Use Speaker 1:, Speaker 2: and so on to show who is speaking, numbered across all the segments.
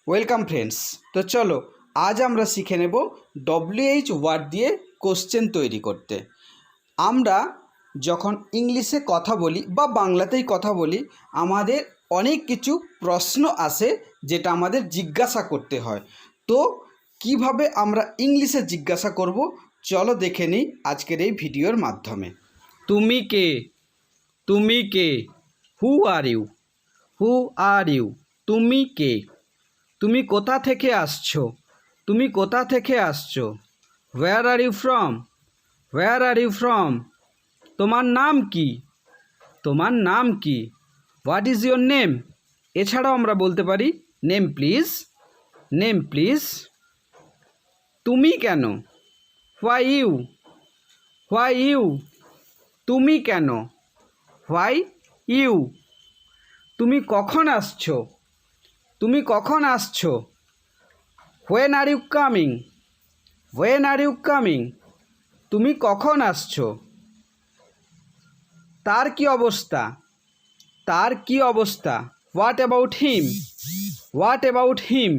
Speaker 1: Welcome friends. তো চলো আজ আমরা শিখে নেব WH ওয়ার্ড দিয়ে কোশ্চেন তৈরি করতে। আমরা যখন ইংলিশে কথা বলি বা বাংলাতেই কথা বলি, আমাদের অনেক কিছু প্রশ্ন আসে যেটা আমাদের জিজ্ঞাসা করতে হয়। তো কিভাবে আমরা ইংলিশে জিজ্ঞাসা করব, চলো দেখে নিই আজকের এই ভিডিওর মাধ্যমে। তুমি কে? তুমি কে? হু are you? Who are you? তুমি কে? তুমি কোথা থেকে আসছো? তুমি কোথা থেকে আসছো? Where are you from? Where are you from? তোমার নাম কি? তোমার নাম কি? What is your name? এছাড়াও আমরা বলতে পারি নেম প্লিজ, নেম প্লিজ। তুমি কেন? Why you? Why you? তুমি কেন? Why you? তুমি কখন আসছো? তুমি কখন আসছো? When are you coming? When are you coming? তুমি কখন আসছো? তার কি অবস্থা? তার কি অবস্থা? What about him? What about him?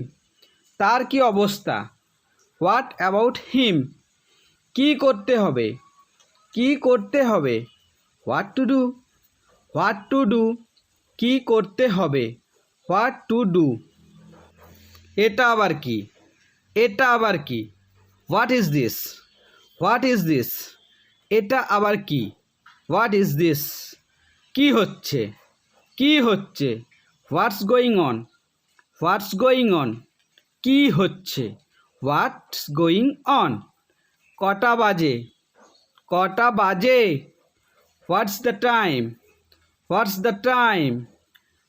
Speaker 1: তার কি অবস্থা? What about him? কি করতে হবে? কি করতে হবে? What to do? What to do? কি করতে হবে? What to do? এটা আবার কি? এটা আবার কি? What is this? What is this? এটা আবার কি? What is this? কি হচ্ছে? কি হচ্ছে? What's going on? What's going on? কি হচ্ছে? What's going on? কটা বাজে? কটা বাজে? What's the time? What's the time?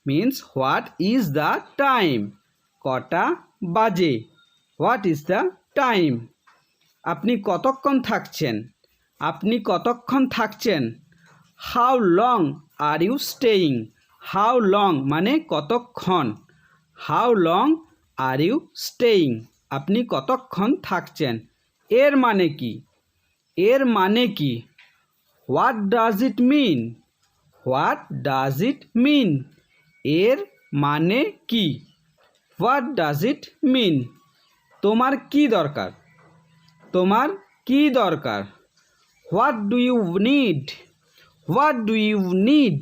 Speaker 1: Means what is the time? কটা বাজে? What is the time? আপনি কতক্ষণ থাকছেন? আপনি কতক্ষণ থাকছেন? How long are you staying? How long মানে কতক্ষণ। How long are you staying? আপনি কতক্ষণ থাকছেন। এর মানে কি? এর মানে কি? What does it mean? What does it mean? এর মানে কি? What does it mean? তোমার কি দরকার? তোমার কি দরকার? What do you need? What do you need?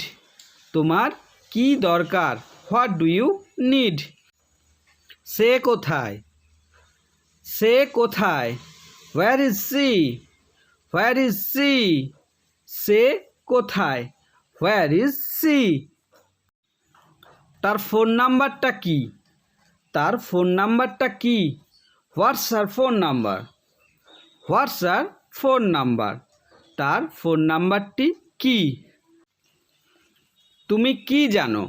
Speaker 1: তোমার কি দরকার? What do you need? সে কোথায়? সে কোথায়? Where is she? Where is she? সে কোথায়? Where is she? তার ফোন নাম্বারটা কি? তার ফোন নাম্বারটা কি? What's her phone number? What's her phone number? তার ফোন নাম্বারটি কি? তুমি কি জানো?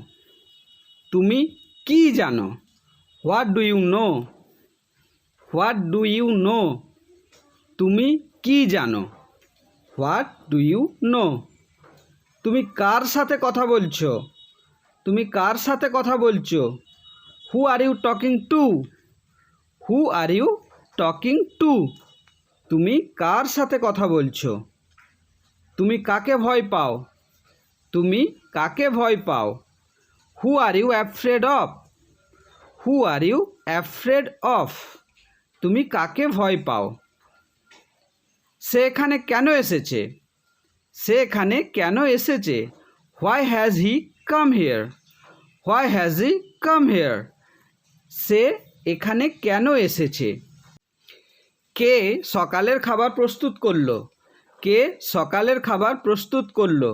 Speaker 1: তুমি কি জানো? What do you know? What do you know? তুমি কি জানো? What do you know? তুমি কার সাথে কথা বলছো? তুমি কার সাথে কথা বলছো? Who are you talking to? Who are you talking to? তুমি কার সাথে কথা বলছো? তুমি কাকে ভয় পাও? তুমি কাকে ভয় পাও? Who are you afraid of? Who are you afraid of? তুমি কাকে ভয় পাও? সে এখানে কেন এসেছে? সে এখানে কেন এসেছে? Why has he come here? Why has he come here? সে এখানে কেন এসেছে? কে সকালের খাবার প্রস্তুত করলো? কে সকালের খাবার প্রস্তুত করলো?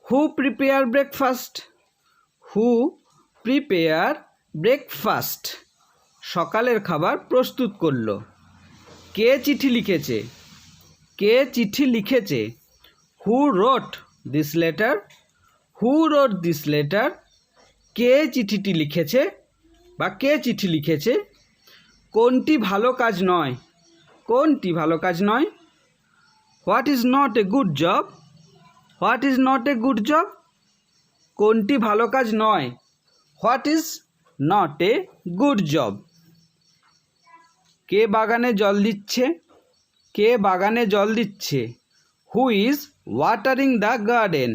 Speaker 1: হু প্রিপেয়ার ব্রেকফাস্ট? হু প্রিপেয়ার ব্রেকফাস্ট? সকালের খাবার প্রস্তুত করলো। কে চিঠি লিখেছে? কে চিঠি লিখেছে? Who wrote this letter? Who wrote this letter? কে চিঠিটি লিখেছে বা কে চিঠি লিখেছে? কোনটি ভালো কাজ নয়? কোনটি ভালো কাজ নয়? What is not a good job? What is not a good job? কোনটি ভালো কাজ নয়? What is not a good job? কে বাগানে জল দিচ্ছে? কে বাগানে জল দিচ্ছে? Who is watering the garden?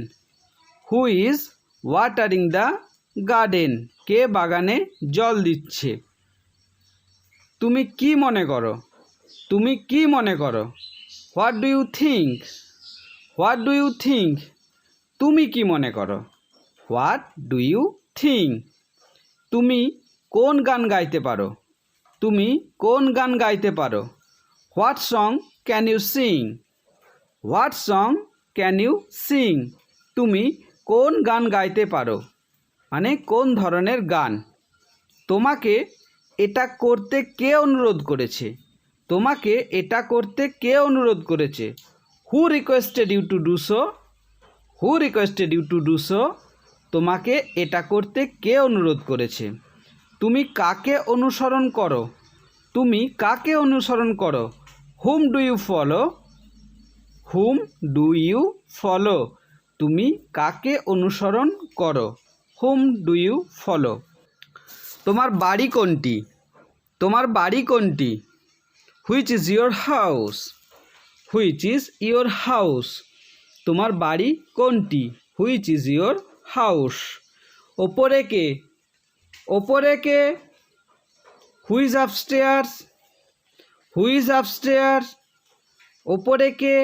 Speaker 1: Who is watering the garden? কে বাগানে জল দিচ্ছে? তুমি কি মনে করো? তুমি কি মনে করো? What do you think? What do you think? তুমি কি মনে করো? What do you think? তুমি কোন গান গাইতে পারো? তুমি কোন গান গাইতে পারো? What song can you sing? What song can you sing? তুমি কোন গান গাইতে পারো? মানে কোন ধরনের গান? তোমাকে এটা করতে কে অনুরোধ করেছে? তোমাকে এটা করতে কে অনুরোধ করেছে? Who requested you to do so? Who requested you to do so? তোমাকে এটা করতে কে অনুরোধ করেছে? তুমি কাকে অনুসরণ করো? তুমি কাকে অনুসরণ করো? Whom do you follow? Whom do you follow? তুমি কাকে অনুসরণ করো? Whom do you follow? তোমার বাড়ি কোনটি? তোমার বাড়ি কোনটি? Which is your house? Which is your house? তোমার বাড়ি কোনটি? Which is your house? ওপরে কে? ওপরে কে? Who's upstairs? Who's upstairs? ওপরে কে?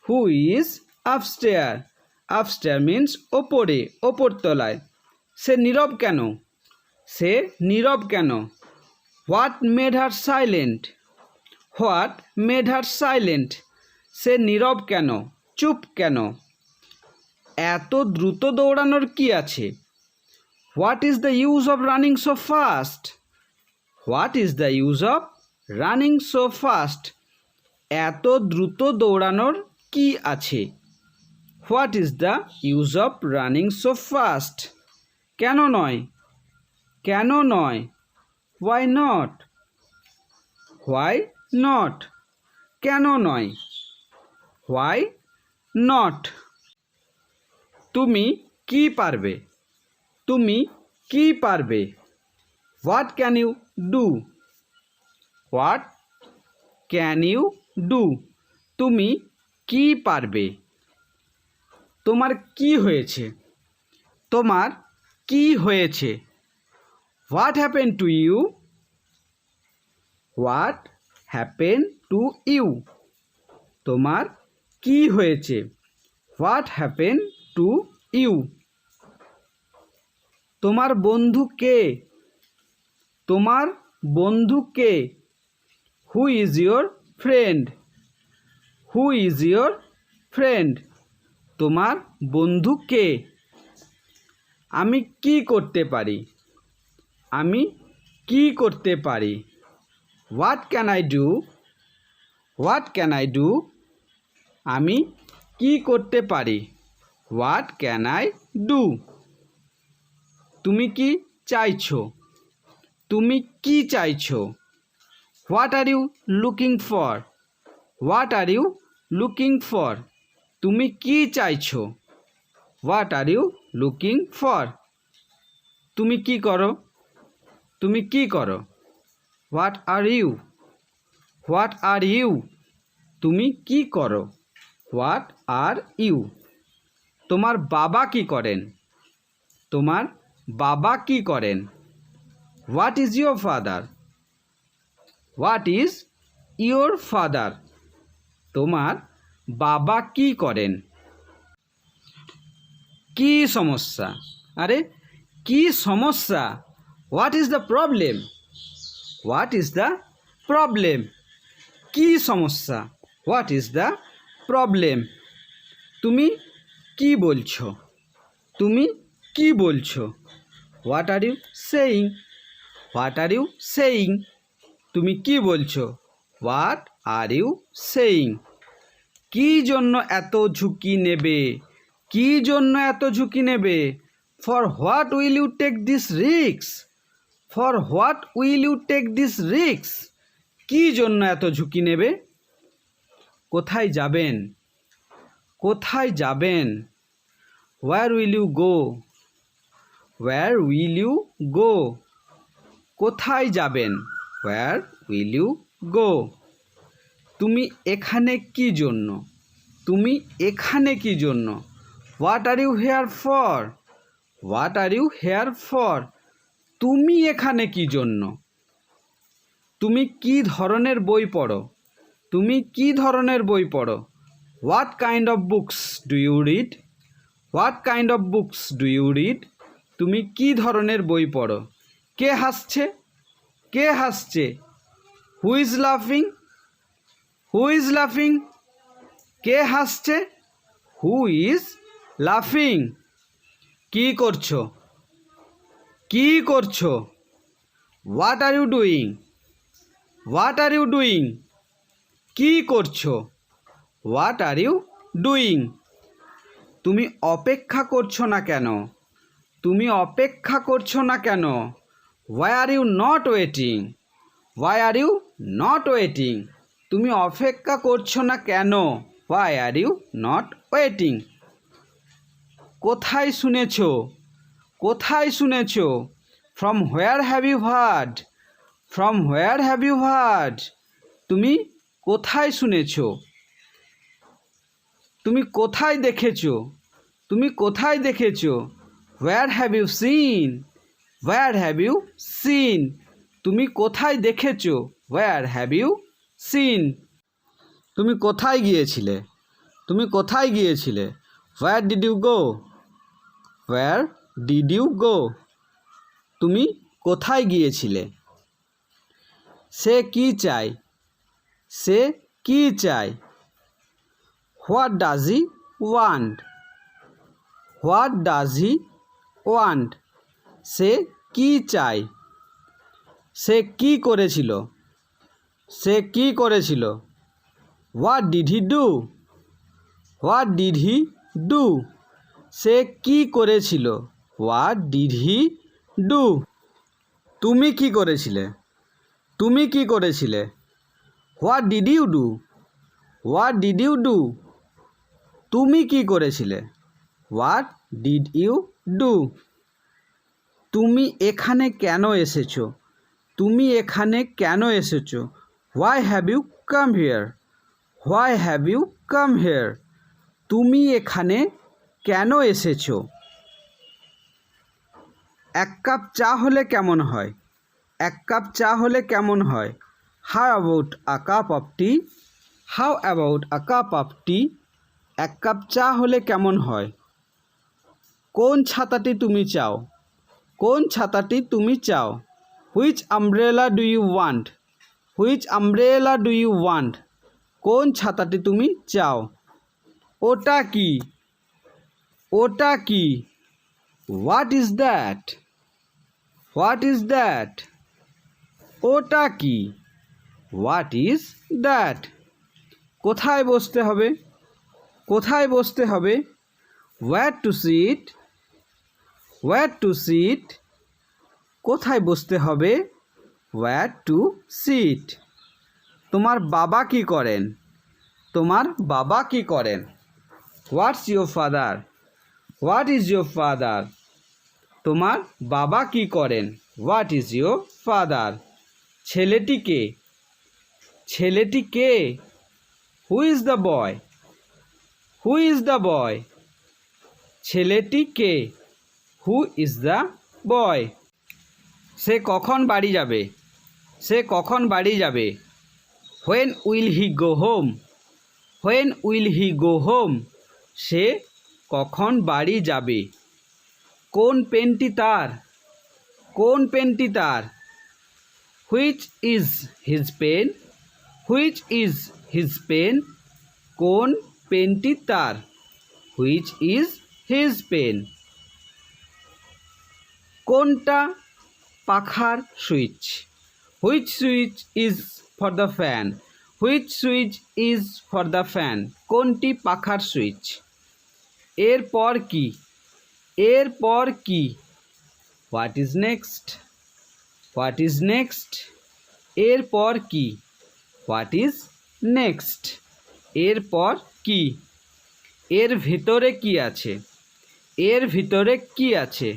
Speaker 1: Who's upstair? আপস্টেয়ার মিন্স ওপরে, ওপরতলায়। সে নীরব কেন? সে নীরব কেন? What made her silent? What made her silent? সে নীরব কেন? চুপ কেন? এত দ্রুত দৌড়ানোর কি আছে? What is the use of running so fast? What is the use of running so fast? এত দ্রুত দৌড়ানোর কি আছে? What is the use of running so fast? কেন নয়? কেন নয়? Why not? Why not? কেন নয়? Why not? তুমি কি পারবে? তুমি কি পারবে? What can you do? What can you do? তুমি কি পারবে? তোমার কি হয়েছে? তোমার কি হয়েছে? What happen to you? What happen to you? তোমার কি হয়েছে? What happen to you? তোমার বন্ধু কে? তোমার বন্ধু কে? Who is your friend? Who is your friend? তোমার বন্ধু কে? আমি কি করতে পারি? আমি কি করতে পারি? What can I do? What can I do? আমি কি করতে পারি? What can I do? তুমি কি চাইছো? তুমি কি চাইছো? What are you looking for? What are you looking for? তুমি কি চাইছো? What are you looking for? তুমি কি করো? তুমি কি করো? What are you? What are you? তুমি কি করো? What are you? তোমার বাবা কি করেন? তোমার বাবা কি করেন? What is your father? What is your father? তোমার বাবা কি করেন? কি সমস্যা? আরে কি সমস্যা? What is the problem? What is the problem? কি সমস্যা? What is the problem? তুমি কি বলছো? তুমি কি বলছো? What are you saying? What are you saying? তুমি কি বলছো? What are you saying? কি জন্য এত ঝুঁকি নেবে? কি জন্য এত ঝুঁকি নেবে? For what will you take this risk? For what will you take this risk? কি জন্য এত ঝুঁকি নেবে? কোথায় যাবেন? কোথায় যাবেন? Where will you go? Where will you go? কোথায় যাবেন? Where will you go? তুমি এখানে কি জন্য? তুমি এখানে কি জন্য? What are you here for? What are you here for? তুমি এখানে কি জন্য? তুমি কি ধরনের বই পড়ো? তুমি কি ধরনের বই পড়ো? What kind of books do you read? What kind of books do you read? তুমি কি ধরনের বই পড়ো? কে হাসছে? কে হাসছে? হু ইজ লাফিং? হু ইজ লাফিং? কে হাসছে? হু ইজ লাফিং? কি করছো? কি করছো? What are you doing? What are you doing? কি করছো? What are you doing? তুমি অপেক্ষা করছো না কেন? তুমি অপেক্ষা করছো না কেন? Why are you not waiting? Why are you not waiting? তুমি অপেক্ষা করছো না কেন? Why are you not waiting? কোথায় শুনেছো? কোথায় শুনেছো? From where have you heard? From where have you heard? তুমি কোথায় শুনেছো? তুমি কোথায় দেখেছো? তুমি কোথায় দেখেছো? Where have you seen? Where have you seen? তুমি কোথায় দেখেছো? Where have you seen? তুমি কোথায় গিয়েছিলে? তুমি কোথায় গিয়েছিলে? Where did you go? Where did you go? তুমি কোথায় গিয়েছিলে? সে কি চায়? সে কি চায়? What does he want? What does he want? সে কি চায়? সে কি করেছিল? সে কি করেছিল? What did he do? What did he do? সে কি করেছিল? What did he do? তুমি কি করেছিলে? তুমি কি করেছিলে? What did you do? What did you do? তুমি কি করেছিলে? What did you do? তুমি এখানে কেন এসেছো? তুমি এখানে কেন এসেছো? Why have you come here? Why have you come here? তুমি এখানে কেন এসেছো? এক কাপ চা হলে কেমন হয়? এক কাপ চা হলে কেমন হয়? How about a cup of tea? How about a cup of tea? এক কাপ চা হলে কেমন হয়? কোন ছাতাটি তুমি চাও? কোন ছাতাটি তুমি চাও? Which umbrella do you want? Which umbrella do you want? কোন ছাতাটি তুমি চাও? ওটা কি? ওটা কি? What is that? What is that? ওটা কি? What is that? কোথায় বসতে হবে? কোথায় বসতে হবে? Where to sit? Where to sit? কোথায় বসতে হবে? Where to sit? তোমার বাবা কি করেন? তোমার বাবা কি করেন? What's your father? What is your father? তোমার বাবা কি করেন? What is your father? ছেলেটি কে? ছেলেটি কে? Who is the boy? Who is the boy? ছেলেটি কে? হু ইজ দ্য বয়? সে কখন বাড়ি যাবে? সে কখন বাড়ি যাবে? When will he go home? When will he go home? সে কখন বাড়ি যাবে? কোন পেনটি তার? কোন পেনটি তার? Which is his pen? Which is his pen? কোন পেনটি তার? Which is his pen? কোনটা পাখার switch? Which switch is for the fan? Which switch is for the fan? কোনটি পাখার সুইচ? এরপর কি? এরপর কি? What is next? What is next? এরপর কি? What is next? এরপর কি? এর ভিতরে কি আছে? এর ভিতরে কি আছে?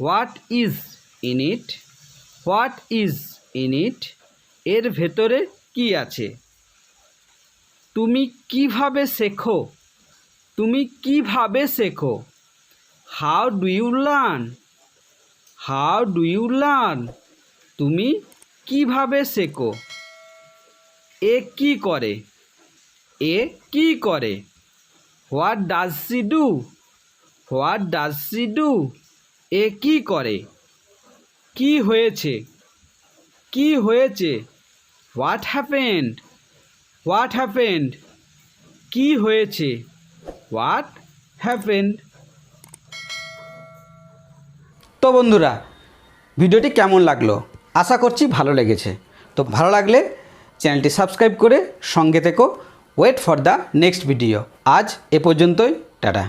Speaker 1: What is in it? What is in it? এর ভেতরে কি আছে? তুমি কিভাবে শেখো? তুমি কিভাবে শেখো? How do you learn? How do you learn? তুমি কিভাবে শেখো? এ কি করে? এ কি করে? What does she do? What does she do? এ কি করে? কি হয়েছে? কি হয়েছে? What happened? What happened? কি হয়েছে? What happened? তো বন্ধুরা, ভিডিওটি কেমন লাগলো? আশা করছি ভালো লেগেছে। তো ভালো লাগলে চ্যানেলটি সাবস্ক্রাইব করে সঙ্গে থেকো। Wait for the next video. আজ এ পর্যন্তই। টাটা।